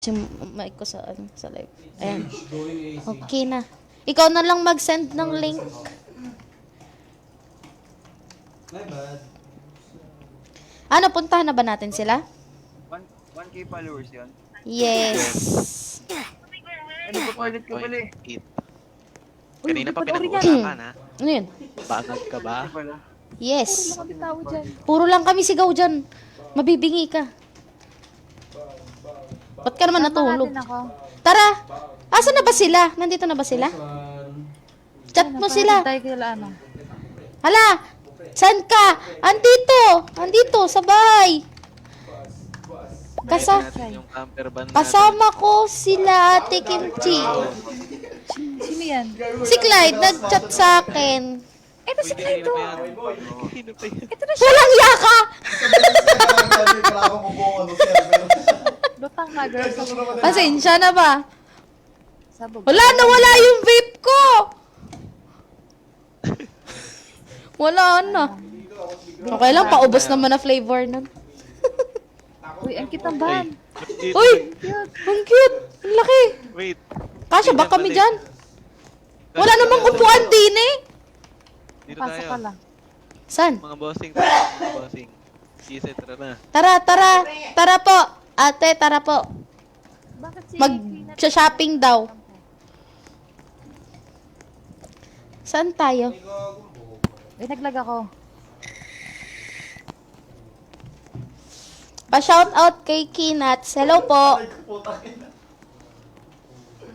Yung mic ko sa, sa live. Ayan. Okay na. Ikaw na lang mag-send ng link. Ano, puntahan na ba natin sila? 1K followers yan. Yes. Ano pa ulit ka pala eh? Kanina pa pinag-uusapan ha? Ano yun? Banag ka ba? Ano pala? Yes. Puro lang kami sigaw dyan. Mabibingi ka. Ba't ka naman natulog? Tara! Asa na ba sila? Nandito na ba sila? Chat mo sila. Hala! Saan ka? Andito! Andito, sa bahay. Yung camper van natin. Kasama ko sila Ate Kimchi. Sino yan? Si Clyde, nag-chat sa akin. Ito si Clyde to. Sino pa yan? Ito na siya. Walang yaka! Lutang na girl. Pasensya na ba? Sabog. Wala na, wala yung vape ko! Wala na. Okay lang, paubos naman na flavor nun. Uy, ang cute ng van. Uy! Ang cute! Ang laki! Wait. Kasya ba kami dyan? Wala namang upuan din eh! Dito Pasok ka tayo. lang. Saan? Mga bossing. Mga bossing. Kisa, tara na. Tara, tara! Tara po! Ate, tara po. Bakit si Mag-shopping daw. Saan tayo? Uy, naglag ako. Pa-shout out kay Kinats. Hello po.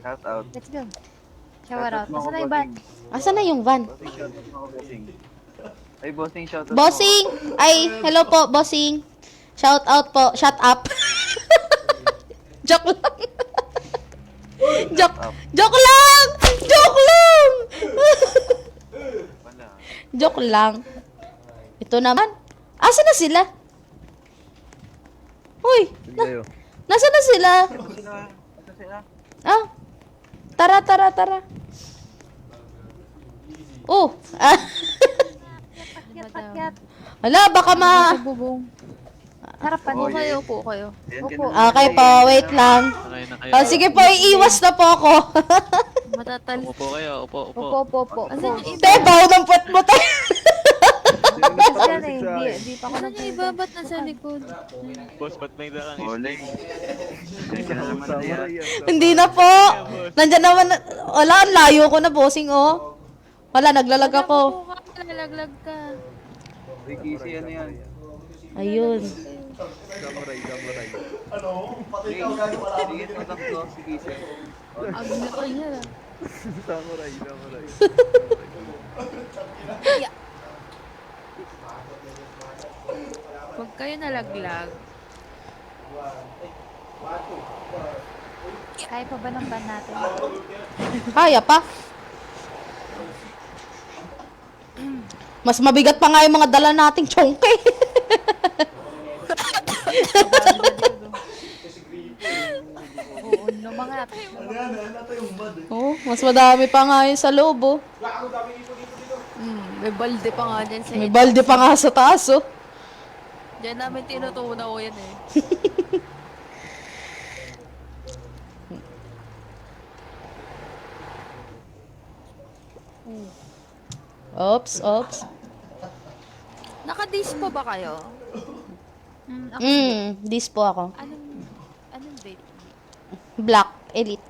Shout out. Let's go. Shower out. Nasaan na yung van? Asan na yung van? Bossing, shout out mga bossing. Ay, bossing, shout out. Bossing! Ay, hello po, bossing. Shout out po. Shut up. Joke lang. Joke lang! Joke lang! Wala. Joke lang. Ito naman. Asa na sila? Uy! Nasa na sila? Ito sila. Ito sila. Ah. Tara, tara, tara. Oh. Ah. Akyat. Wala, baka ma... Bubong. Harapan. Oh, Upo kayo, yeah. upo kayo. Ayan, Upo. ganun. Okay po, wait lang. Okay na kayo. Oh, sige po, iiwas na po ako. Matatal. Upo kayo. Upo. Upo, upo, upo. Asan yung iba? Te, bawo ng puwet mo, te. Bigas yan eh. Di pa ako nang iba. Ba't nasa likod? Boss, ba't may dalang Oleng. Diyan ka na naman na yan. Hindi na po. Nandyan naman. Wala, ang layo ko na, bossing, oh. Wala, naglalag ako. Upo ka. Nalaglag ka. Uy, Kisi, ano yan? Ayun. Samurai. Sige, tatak ko si Kisi. Ang laki niya. Samurai. Huwag kayo nalaglag. Kaya pa ba ng van natin? Kaya pa. Mas mabigat pa nga yung mga dala nating chongke. Oo, no mga. Oh, mas madami pa nga yun sa loob, oh. May balde pa nga dyan sa May balde pa nga sa taas, oh. Diyan namin tinutunaw ko yan eh. Oops, oops. Naka-dispo ba kayo? This po ako. Anong vape? Black Elite.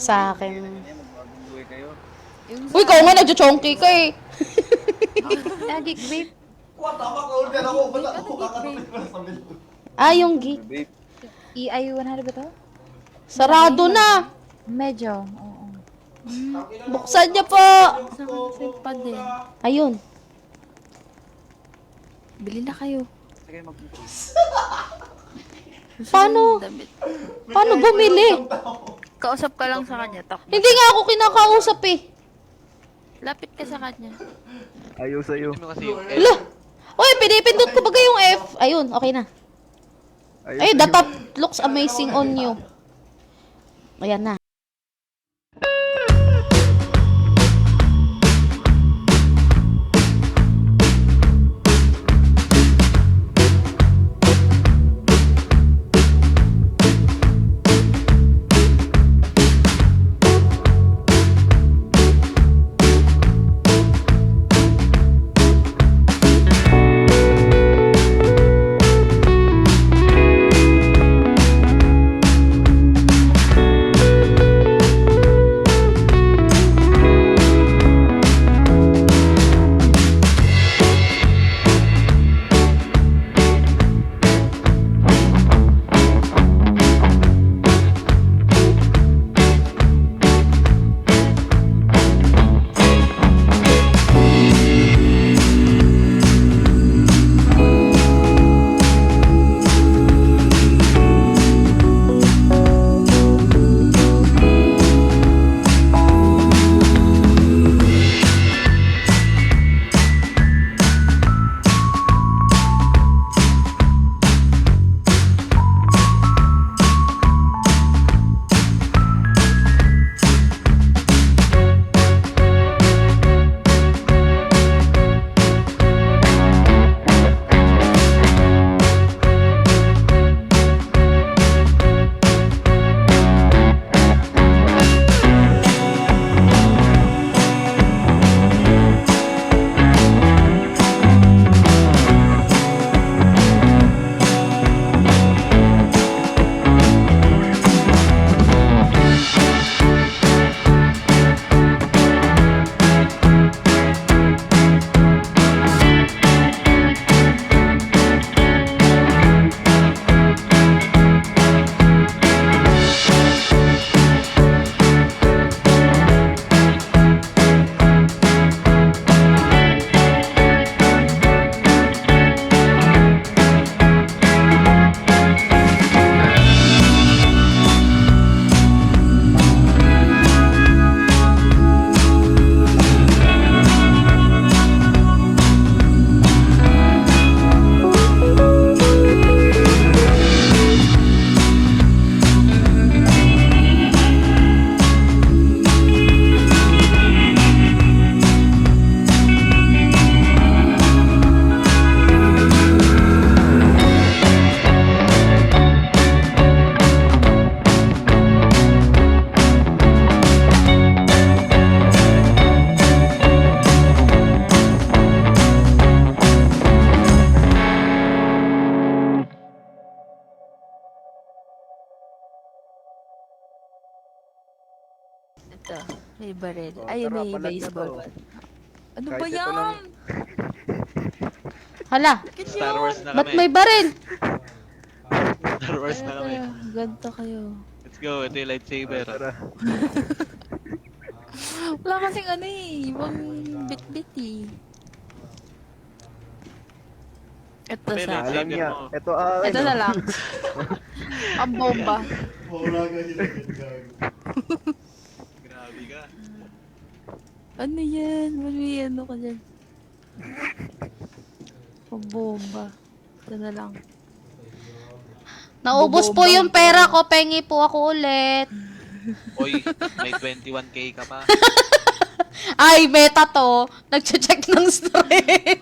Sa akin. Magbagong buhay kayo. Yung Uy, ikaw nga nagjo-chonky ka eh. Geek vape? Ah, yung geek. Babe, EI100 ba to? Sarado na. Medyo, oo. Buksan niya po. Sa pad din. Ayun. Bili na kayo. sige mag-buhay. Paano? Damit. Paano bumili? Kausap ka lang sa kanya, tak. Hindi nga ako kinakausap eh. Lapit ka sa kanya. Ayaw sa'yo. Hindi mo kasi yung Ala! Uy, pinipindot ko ba yung F? Ayun, okay na. Ay, the top looks amazing on you. Ayan na. Ito, may baril. Oh, Ay, tara, may palag na baseball to. bat. Ano Kahit ba ito yan? lang. Hala, Star Wars na ba't kami. may baril? Star Wars na kami. Ganto kayo. Let's go, ito yung lightsaber. Tara. Wala kasing ano eh, ibang bit-bit eh. Ito Pwede. sa... Alam niya. mo. Ito, Ito na lang. Ang bomba. Grabe ka. Ano yan? May ano ka dyan? Ang bomba. Ito na lang. Naubos po yung pera ko, pengi po ako ulit. Oy, may 21k ka pa. Ay, meta to. Nag-check ng stream.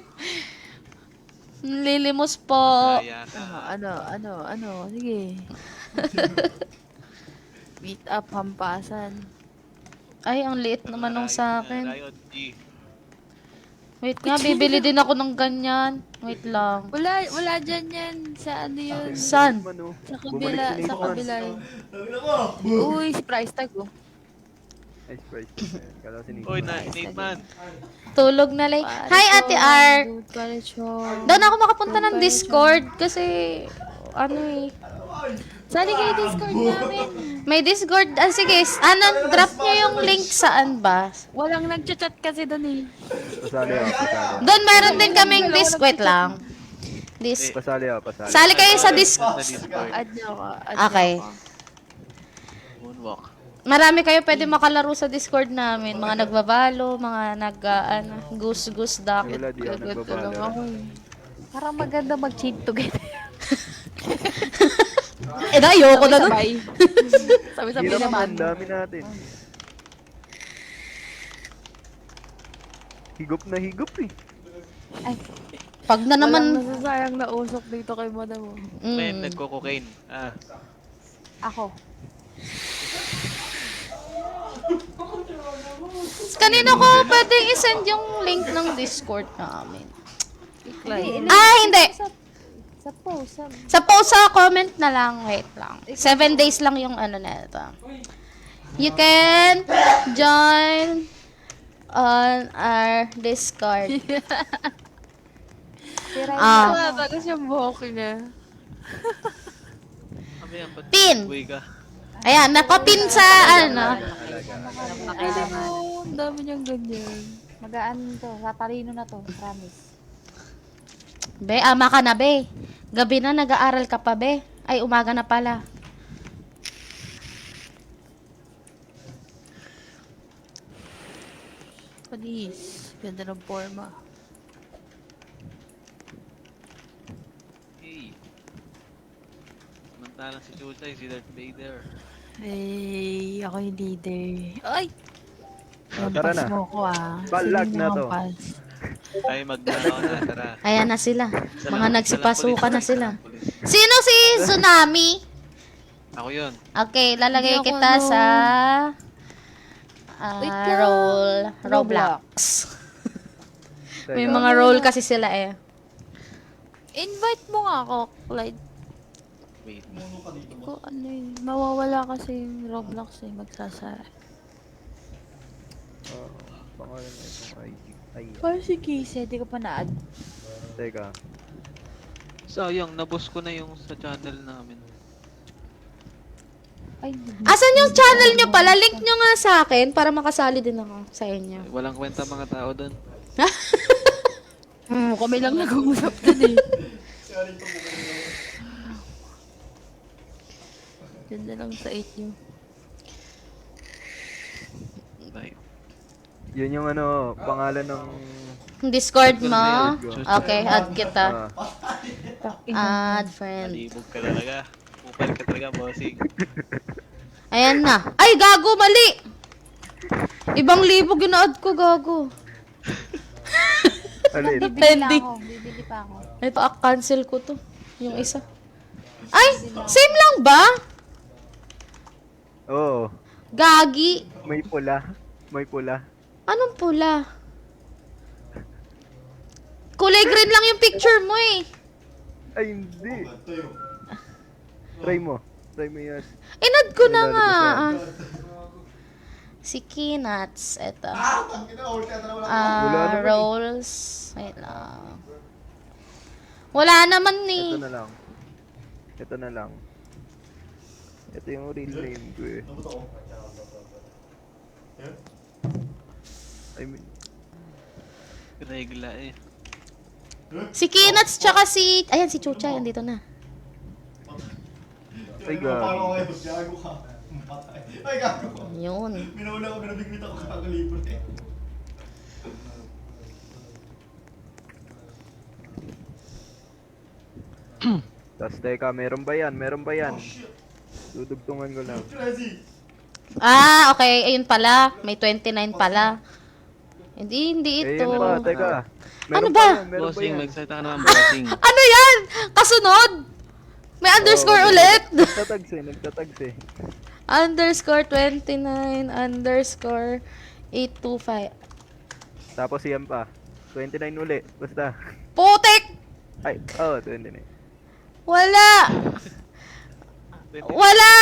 Lilimos po. Kaya ka. Ano? Sige. Meet up, hampasan. Ay, ang liit naman nung sa akin. Riot G. Wait nga, bibili din ako ng ganyan. Wait lang. Wala dyan yan. Sa ano yun? San? Mano. Sa Bumalik kabila, si sa Nathan. kabila yun. Uy, si price tag oh. Ay, Sprite. Kala si Nick. Oy, Nate man. Tulog na lay. Hi, Ate Art. Doon ako makapunta ng Discord kasi ano eh. Sali kayo Discord namin. May Discord. Ah, sige. Drop niyo yung link saan ba? Walang nagchat-chat kasi doon eh. Pasali ako, pasali. Doon meron din kaming Discord lang. Pasali ako, pasali. Sali kayo sa Sa Discord. Discord. Add niyo ako. Okay. Moonwalk. Marami kayo pwede makalaro sa Discord namin. Mga nagbabalo, mga goose duck. Wala, di ako nagbabala. Parang maganda mag-cheat together. Eh, ayoko na nun. Sabay. Sabi-sabi Hirap naman. naman, dami natin. Higop na higop eh. Pag na Walang naman... nasasayang na usok dito kay madam mo. Men, Mm. nagko-cocaine. Ah, Ako. Kanina ko pwedeng isend yung link ng Discord namin. Like, Ah, hindi. sa post. Sa post sa comment na lang. Wait lang. 7 days lang yung ano na ito. You can join on our Discord. Wala, tapos yung buhok niya. kami yan. Ba't Pin. buhay ka? Ayan, nakapin sa ano. Oh, ang dami niyang ganyan. Magaan to, tatalino na to, promise. Be, ama ka na, be. Gabi na, nag-aaral ka pa, be. Ay, umaga na pala. Panis. Ganda ng forma. Hey. Samantalang si Chusay, si Darth Vader. Ay, ako yung leader. Ay! Oh, tara na. Mo ko ah. Balag Sino na to. namampas? Ay, magnanakaw na, tara. Ayan na sila. Mga nagsipasukan na sila. Pulis. Sino si Tsunami? Ako yun. Okay, lalagay Hindi ako, kita ano. sa Wait lang. Roblox. May Teka. mga role kasi sila eh. Invite mo nga ako, Clyde. Wait. Ko, ano eh, mawawala kasi yung Roblox eh, magsasara. Pangalan na itong IG. Ay, Parang si Casey, di ko pa na-add. teka. Sayang, nabos ko na yung sa channel namin. Ay, Asan yung channel nyo pala? Link nyo nga sa akin para makasali din ako sa inyo. Walang kwenta mga tao doon. Kami lang nag-uusap dun eh. Ganda lang sa 8 nyo. Bye. Yun yung ano, pangalan ng... Discord mo? Discord. Okay, add kita. Ah, Add friend. Malibog ka talaga. Upal ka talaga, bossing. Ayan na. Ay, gago, mali! Ibang libog yung na-add ko, gago. alin. bibili lang Pending. ako, bibili pa ako. Ito, cancel ko to. Yung isa. Ay, same lang ba? Oo. Gagi. May pula. May pula. Anong pula? Kulay green lang yung picture mo eh. Ay, hindi. Try mo. Try mo yan. Inad ko na Wala nga. na ba Si Kinats. Ito. Wala naman eh. Rolls. Wait lang. Wala naman Ito eh. na lang. Ito na lang. Ito yung real name ko eh. I mean, Regla eh. Si Kinats tsaka si... Ayan, si Chucha. Yan, dito na. ay gago. Yun. Tapos teka, meron ba yan? Meron ba yan? Dudugtungan ko lang. Ah, okay. Ayun pala. May 29 pala. Hindi Eh, ito. yun pa, teka. Ano Meron ba? yan, meron pa Bossing, yan. magsalita ka naman, bossing. Ano yan? Kasunod? May underscore Oo, ulit? nagtatags eh. Underscore 29, underscore 825. Tapos yan pa. 29 uli. Basta. Putik! Ay, 29. Wala! Wala!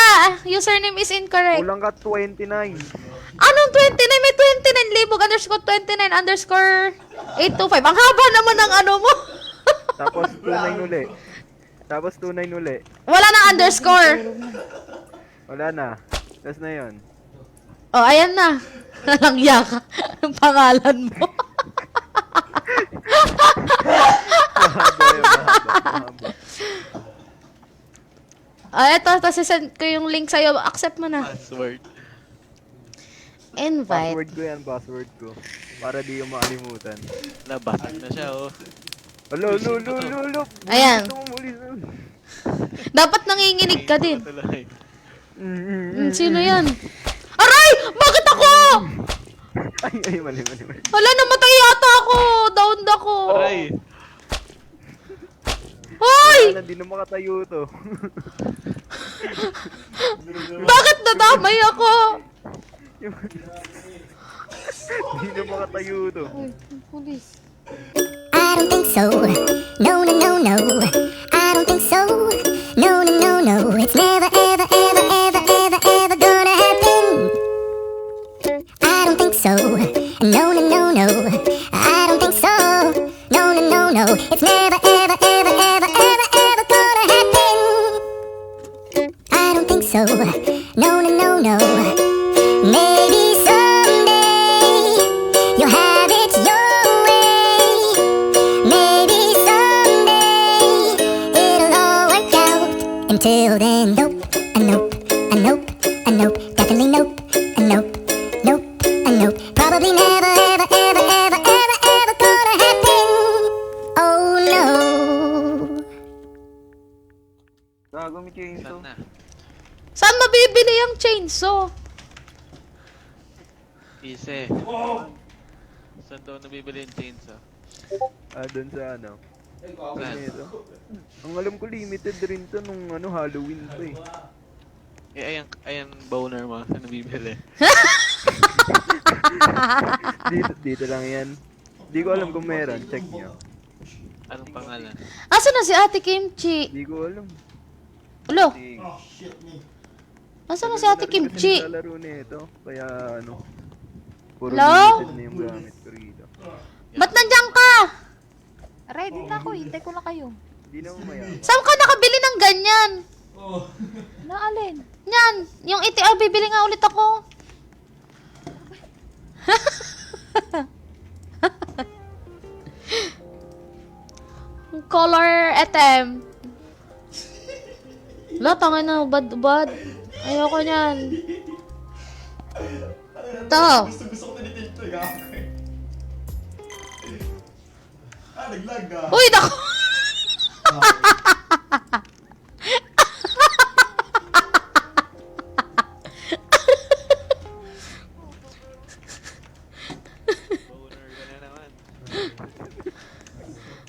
Username is incorrect. Kulang ka 29. Anong 29? May 29 libog underscore 29 underscore 825. Ang haba naman ng ano mo. Tapos 29 uli. Tapos 29 uli. Wala na underscore. Wala na. Tapos na yun. Oh, ayan na. Nalangya ka. Ang pangalan mo. Mahaba yun, mahaba. Eto. Tapos send ko yung link sa'yo. Accept mo na. Password. Invite. Password ko yan, password ko. Para di yung makalimutan. Nabasag na siya, oh. Alo. Ayan. Ito mo muli. Dapat nanginginig ka din. Tuloy. Sino yan? Aray! Bakit ako? Ay, mali. Wala, namatay yata ako. Down ako. Aray! Hoy! Wala, hindi na makatayo to. Bakit nadamay ako? Hindi na makatayo to. Pulis. I don't think so. No, no, no, no. I don't think so. No, no, no, no. It's never, ever, ever, ever, ever, ever gonna happen. I don't think so. No, no, no, no. I don't think so. No, no, no, no. It's never, ever, ever, ever, ever, ever gonna happen. I don't think so. No, no, no, no. Maybe someday you'll have it your way. Maybe someday it'll all work out. Until then, nope, a nope, a nope, a nope, definitely nope, a nope, nope, a nope. Probably never, ever, ever, ever, ever, ever gonna happen. Oh no. Gago, may chainsaw. Saan na? Saan mabibili yung chainsaw? Ise. Saan daw nabibili yung chainsaw? Doon sa ano. Saan? Ito. Ang alam ko limited rin to nung Halloween to eh. Eh, ayan boner mo. Saan nabibili? Dito lang yan. Di ko alam kung meron. Check nyo. Anong pangalan? Asa na si Ate Kimchi? Di ko alam. Ulo, Sige. asa na si Ate Kimchi? Kasi naglalaro nito. Kaya puro Hello? limited na yung gamit ko rito. Ba't nandiyan ka? Ready na ako. Hintay ko na kayo. Hindi na umaya. Saan ka nakabili ng ganyan? Naalin? Yan, yung ETR, bibili nga ulit ako. Color item. Wala, tangin na, bad. Ayoko niyan. Ito. Gusto ko tinitin to, naglag ka. Uy, naku! Boner ka na naman.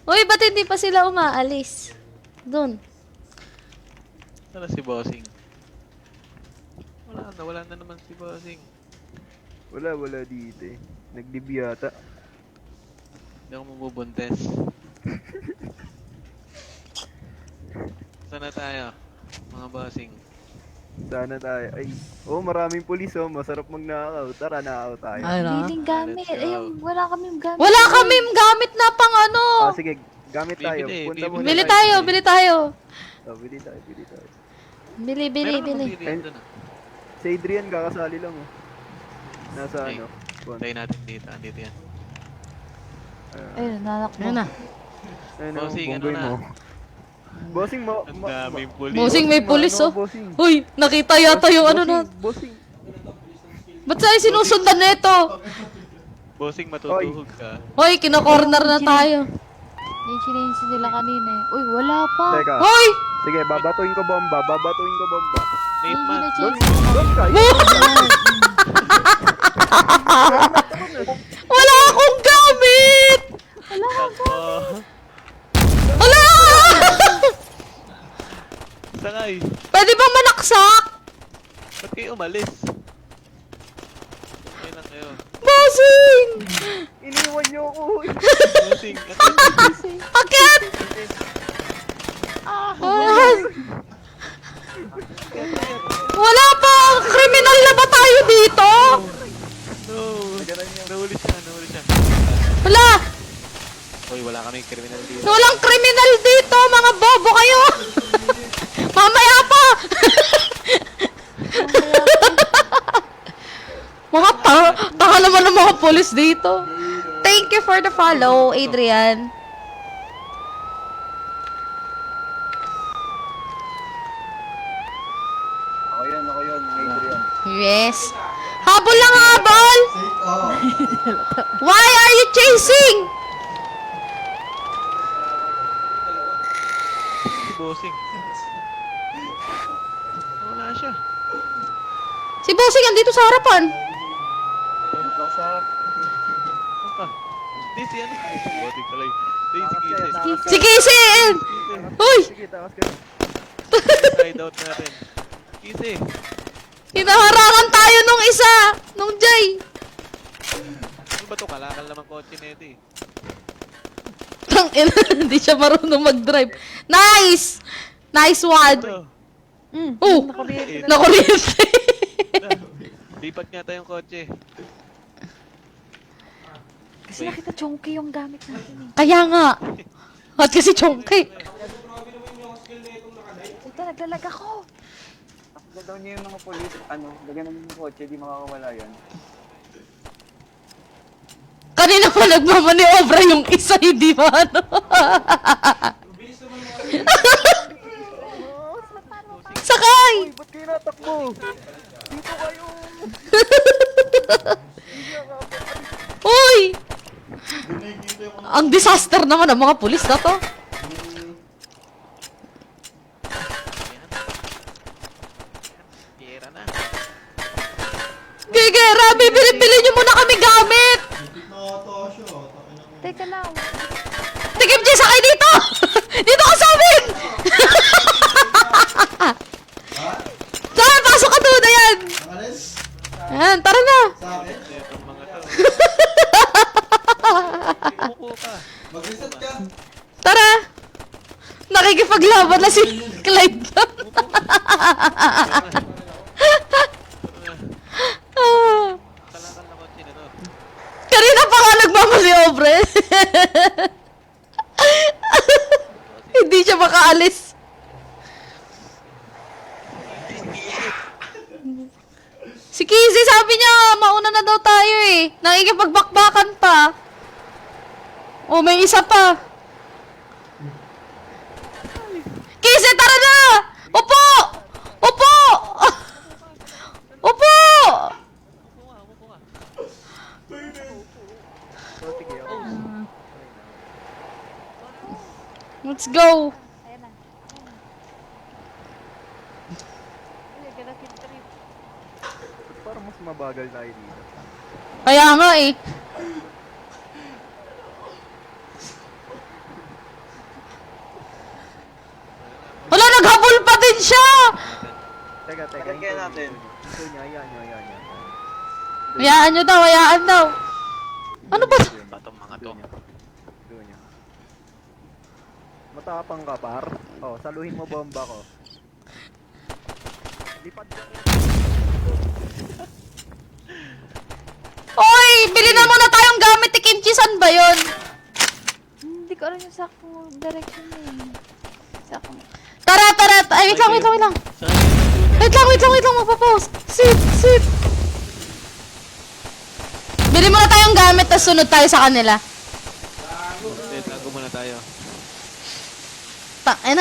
Uy, ba't hindi pa sila umaalis? Doon. Saan na si bossing? Wala na naman si bossing. Wala dito eh. Nag-DB yata. Hindi ako mabubuntes. Saan na tayo? Mga bossing. Sana tayo. Ay, maraming pulis oh. Masarap magnakaw. Tara, nakaw tayo. Ay, na. Biling gamit. Let's go. Ayun, wala kaming gamit. Wala kaming gamit na pang ano. Sige, gamit tayo. Bibili, Punta bibili. muna Bili tayo, bili tayo. Bili tayo, bili tayo. Bili, bili, Meron bili. akong bilhin doon ah. Si Adrian kakasali lang oh. Nasa Ay. ano? Bon. Tayo natin dito. Andito yan. Ayun, nanak mo. Ayan na. Ayun, Bossing, ano bonggoy na? mo. Bossing mo. Ang daming pulis. Bossing, may pulis oh. Bossing. Uy, nakita yata yung ano na. Bossing. Ba't sa'yo sinusundan na ito? Bossing, matutuhog ka. Hoy, kina-corner na tayo. Yung sinensi nila kanina eh. Uy, wala pa. Teka. Hoy! Sige, babatuin ko bomba. Babatuin ko bomba. Nate man. Doon ka. Wala akong gamit! Oh. Wala! Sangay. Pwede bang manaksak? Ba't kayo umalis? Ayun lang kayo. Bossing! Iniwan niyo ako. Bossing, Akit! Wala pa! Kriminal na ba tayo dito? no. Nahuli siya, nahuli siya. Wala! Hoy, wala kaming kriminal dito. Walang kriminal dito! Mga bobo kayo! Mamaya pa! Mga tanga naman ng mga polis dito. Thank you for the follow, Adrian. Ako yun, Adrian. Yes. Habol lang habol! Oh. Why are you chasing? Si Bossing. Wala siya. Si Bossing andito sa harapan. Dito sa... Ano ka? Hindi si ano. Bossing pala yun. Hindi si Kise. Si Casey! Uy! Sige, takas ka. Side out natin. Kise. Hinaharangan tayo nung isa! Nung Jay! Ano ba to? Kalakal naman kotse na ito eh. Tangina, hindi siya marunong mag-drive. Nice! Nice one! Ito. Oh! Nakuryente! Lipat nga tayong kotse. Kasi nakita chonky yung gamit natin eh. Kaya nga! At kasi chonky. Ito, naglalag ako. Daw niyo yung mga polis, lagyan naman yung kotse, di makakawala yun. Kanina pa nagmamaniobra yung isa, hindi ba ano? Sakay! Ba't kayo natakbo? Dito kayo. Uy! Ang disaster naman ng mga pulis na to. Tira na. Gigera, bibili nyo muna kami gamit! Teka lang. Tigim Jay, sakay dito! Dito ka sa amin! Saan? Pasok ka doon, ayan! Ayan, tara na! Itong mga to. Umuko ka. Mag-reset ka. Tara! Nakikipaglaban na si Clyde lang. Kalakal na kotse na to. Kanina pa nga nagmamaniobre. Hindi siya makaalis. Si Kizzy sabi niya, mauna na daw tayo eh. Nakikipagbakbakan pa. Oh, may isa pa. Kizzy, tara na! Upo! Upo! Upo! Umuko ka. So, sige, ako. Let's go. Parang mas mabagal tayo dito. Kaya nga eh. Wala, naghabol pa din siya! Teka. Lagyan natin. Ito niya, ayan. Hayaan nyo daw, hayaan daw. Ano ba? Batong mga to. Doon niya. Matapang ka, par. Oh, saluhin mo bomba ko. Lipad ka. Oy! Bili na muna tayong gamit ni Kimchi. Saan ba yun? Hindi ko alam yung sakto direction niya eh. Sakto. Tara! Ay, wait lang. Wait lang. Magpapost. Sit. Bili muna tayong gamit, tapos sunod tayo sa kanila. Hindi, tago muna tayo.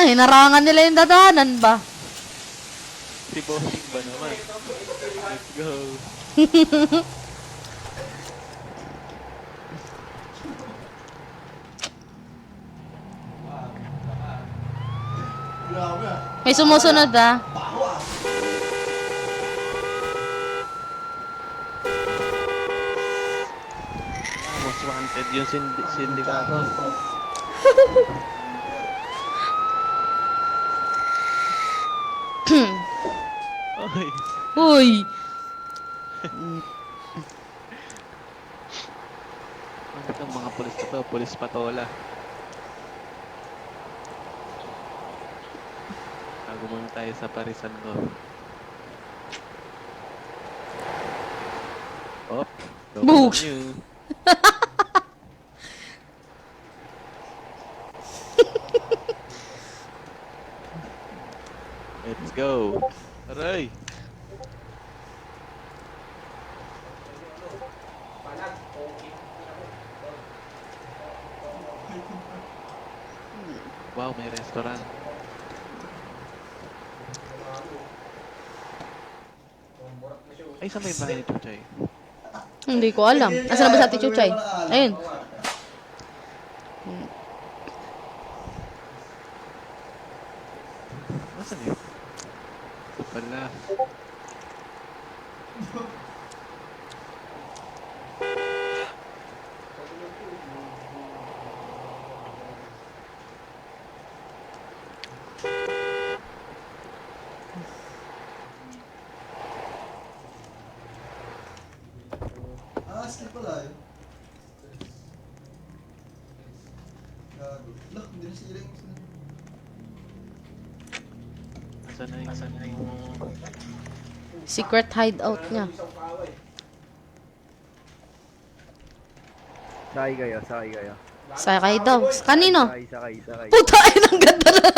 Hinarangan nila yung dadahanan ba? Si Bossing ba naman? Let's go. Grabe ah. May sumusunod ah. Most wanted yung sindikato. Ay, Uy! ano itong mga pulis na to? Pulis patola. Tago muna tayo sa parisan ko. Oh, Boosh! you. Let's go. Aray! Wow, may restaurant. Ay, saan may bahay ni Chuchay? Hindi ko alam. Asan na ba sa Ate Chuchay? Ayun. Nasaan yun? Ito pala. Ah, skip pala yun. Gago. Lah, hindi na sila yung... Nasaan na yung... Secret hideout niya. Sakay kayo. Sakay daw. Kanino? Sakay. Puta, ay nang ganda na.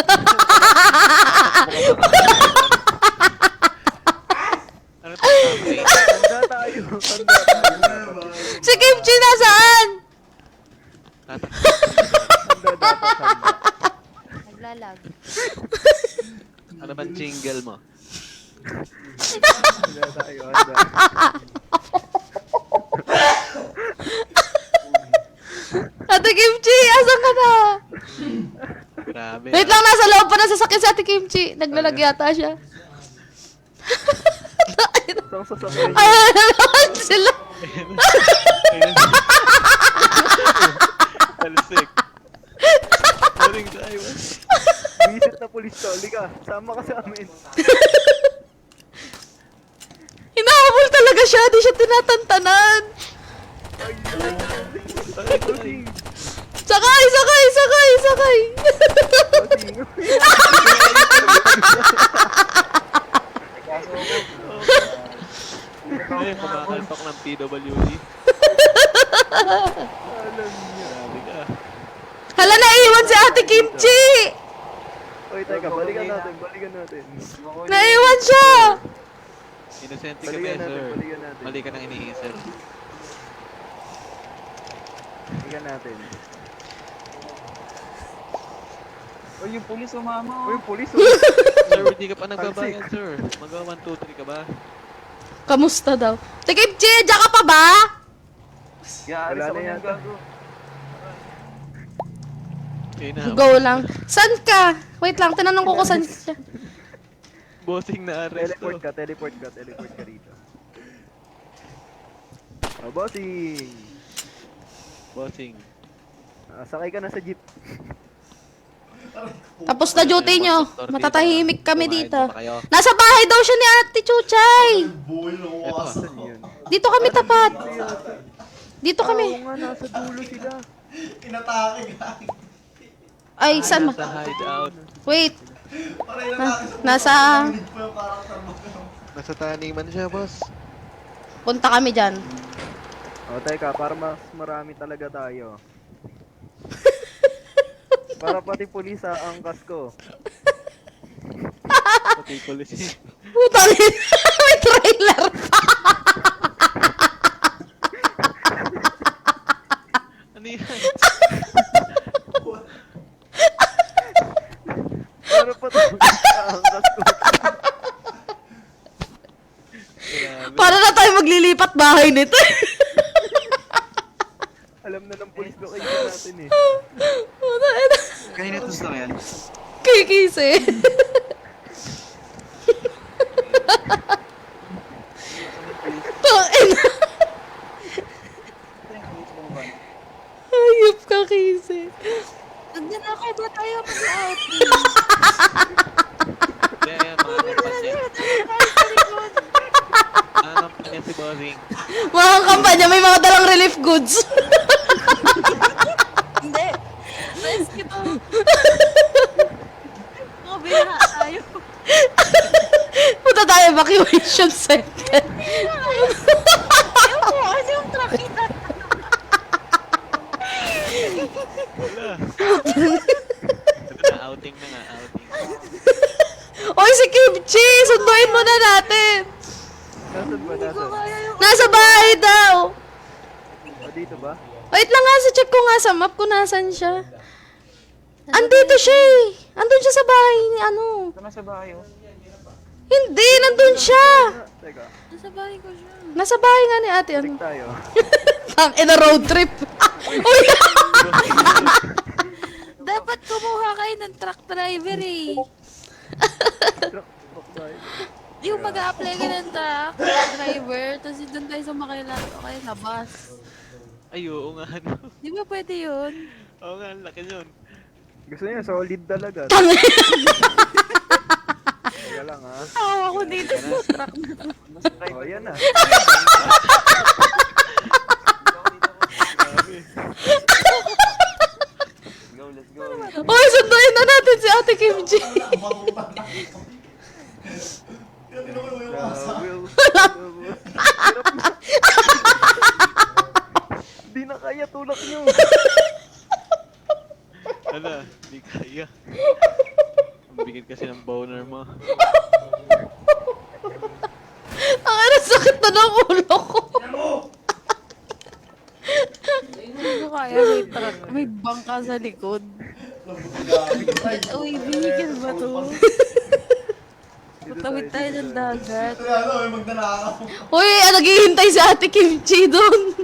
Ano ito? Okay. Tanda tayo. Si Kimchi nasaan? Tanda. Naglalag. Ano bang jingle mo? Tanda tayo. Ate Kimchi, asan ka na? Grabe. Wait lang, nasa loob pa ng sasakyan si Ate Kimchi. Naglalag yata siya. Isang sasakyan. Ayun sila. Talsik. Maring driver. Visit na pulis to. Halika. Sama ka sa amin. Hinahabol talaga siya. Di siya tinatantanan. Bossing. Sakay! Ay, kumakalpak ng PWD. Alam niya. Grabe ka. Hala, naiwan si Ate Kimchi! Oy, teka. Balikan natin. Naiwan siya! Inosente ka ba, Balikan sir? natin. Mali ka nang iniisip. Balikan natin. O yung pulis umama. Uy, pulis. Sir, hindi ka pa nagbabayad, sir. Mag 1, 2, 3 ka ba? Kamusta daw? Ate Kimchi, diyan ka pa ba? Yaaris Wala ako na ng yata. gago. Okay na. Go lang. Saan ka? Wait lang, tinanong ko kung saan siya. Bossing na arresto. Teleport ka rito. Oh, bossing! Bossing. Sakay ka na sa jeep. Tapos na duty nyo. Matatahimik kami Kumain dito. na ba kayo? Nasa bahay daw siya ni Ate Chuchay. Boy, nakuwasan. Saan yun? Dito kami tapat. Dito kami. Oo nga, nasa dulo sila. Inatake ka. Ay, saan ma? Nasa hideout. Wait. Paray na lang. Nasa... Hindi po yung karakter mo. Nasa taniman siya, boss. Punta kami dyan. O, teka, para mas marami talaga tayo. Para pati pulis angkas ko. Pati police. Putang ina, may trailer pa. Ano yan? Para pati pulis angkas ko. Grabe. Para na tayo maglilipat bahay nito. Alam na ng pulis location natin eh. Putang ina. Kanina tos lang yan. Kikisi. Tangina. Hayop ka, Kisi. Nandiyan na kayo ba tayo mag-out? Yan, mga kampanya. Mga kampanya si Bossing. Mga kampanya, may mga dalang relief goods. Hindi. Rescue to. Mga binaha tayo. Punta tayo evacuation center. Ayaw ko kasi yung trakita. Wala. Ito na, outing na nga, outing. Oy, si Kimchi! Sunduin mo na natin! Nasaan ba? Nasaan? Kaya yung Nasa bahay daw! O, dito ba? Wait lang nga, check ko nga sa map kung nasan siya. Andito siya eh! Andun siya sa bahay ni ano. Ito sa bahay oh. Hindi, nandun siya! Teka, nasa bahay ko siya. Nasa bahay nga ni ate ano. check tayo. Tang ina road trip. Uy! Dapat kumuha kayo ng truck driver eh. Truck tayo. Yung mag-a-apply ka ng truck driver, tapos doon tayo sumakay lang o kaya sa bus. Ay, oo nga, ano. Di ba pwede yun? Oo nga, ang laki yun. Gusto niya, solid talaga. Tang Teka lang ha. Tawa ko dito sa truck na to. O, yan na. Let's go. Uy, sunduin na natin si ate Kimchi. Di na kaya, tulak nyo. Ala, di kaya. Ang bigit kasi ng boner mo. Ang ano, sakit na ng ulo ko. Hindi ko kaya may truck, may bangka sa likod. Uy, vehicle ba to? Patawid tayo ng dagat. Kaya ano, may magdanakaw. Uy, naghihintay si ate Kimchi doon.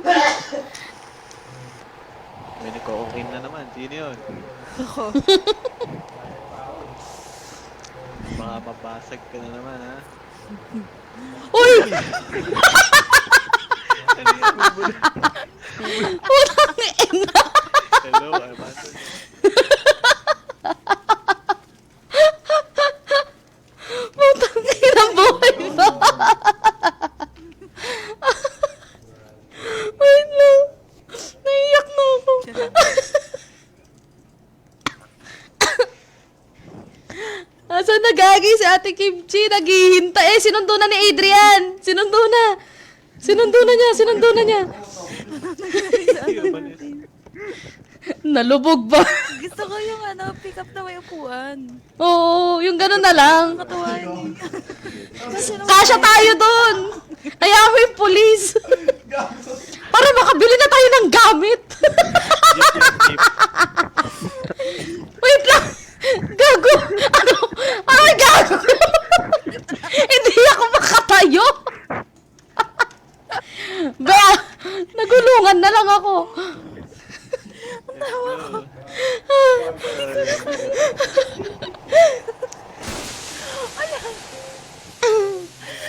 May nagko-okay na naman. Sino yun? Ako. Baka mabasag ka na naman, ha? Uy! Ano yan? Putang ina. Hello, Armando. Putang ina, buhay ba? Wait lang. Naiyak na ako. Asan nagagi si ate Kimchi? Naghihintay. Sinundo na ni Adrian. Sinundo na. Sinundo na niya. Nalubog ba? Gusto ko yung pick up na may upuan. Oo, yung gano'n na lang. Katuwain. Kasya tayo doon. Kaya mo yung police. Para makabili na tayo ng gamit. Jeep yan, jeep. Wait lang. Gago. Ano? Ay, gago. Hindi ako makatayo. Ba, nagulungan na lang ako.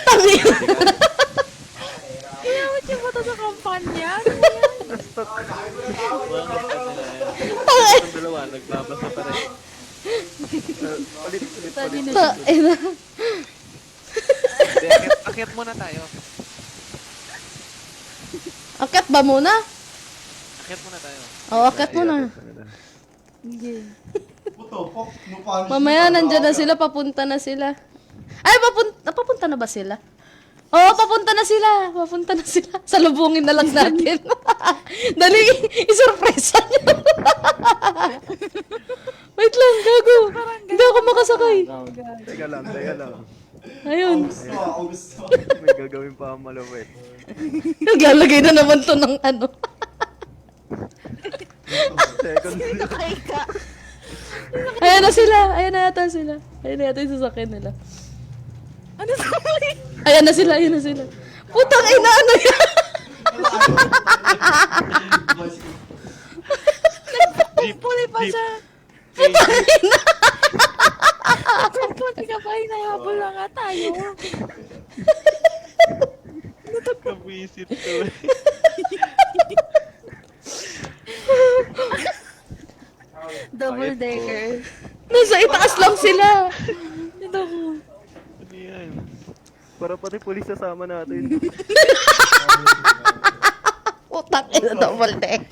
Tangin. Inawit yung mata sa kampanya. Ano yan? Mga kapatid na yan. Itong dalawa, nagbabasa pa rin. Ulit. Tangin na. Ina. Hindi, akit muna tayo. Akat ba muna? Akit muna tayo. Oo, akat muna. Hindi. Mamaya, nandyan na sila, papunta na sila. Ay, papunta na ba sila? Oo, papunta na sila. Papunta na sila. Salubungin na lang natin. Dali, isurpresa niyo. Wait lang, gago. Hindi ako makasakay. Teka lang, teka lang. Ayun. May gagawin pa ang malupit. Naglalagay na naman to ng ano. Second Ayan na sila. Ayan na yata sila. Ayan na yata yung sasakyan nila. Ano sa Ayan na sila, ayan na sila. Putang ina, ano yan? Puli pa siya. Puli ka pa, hinahabol na nga tayo. Kabisit to. Double decker. Nasa itaas lang sila. Ito ko. Ano yan? Para pati pulis sasama natin. Putang ina, double deck.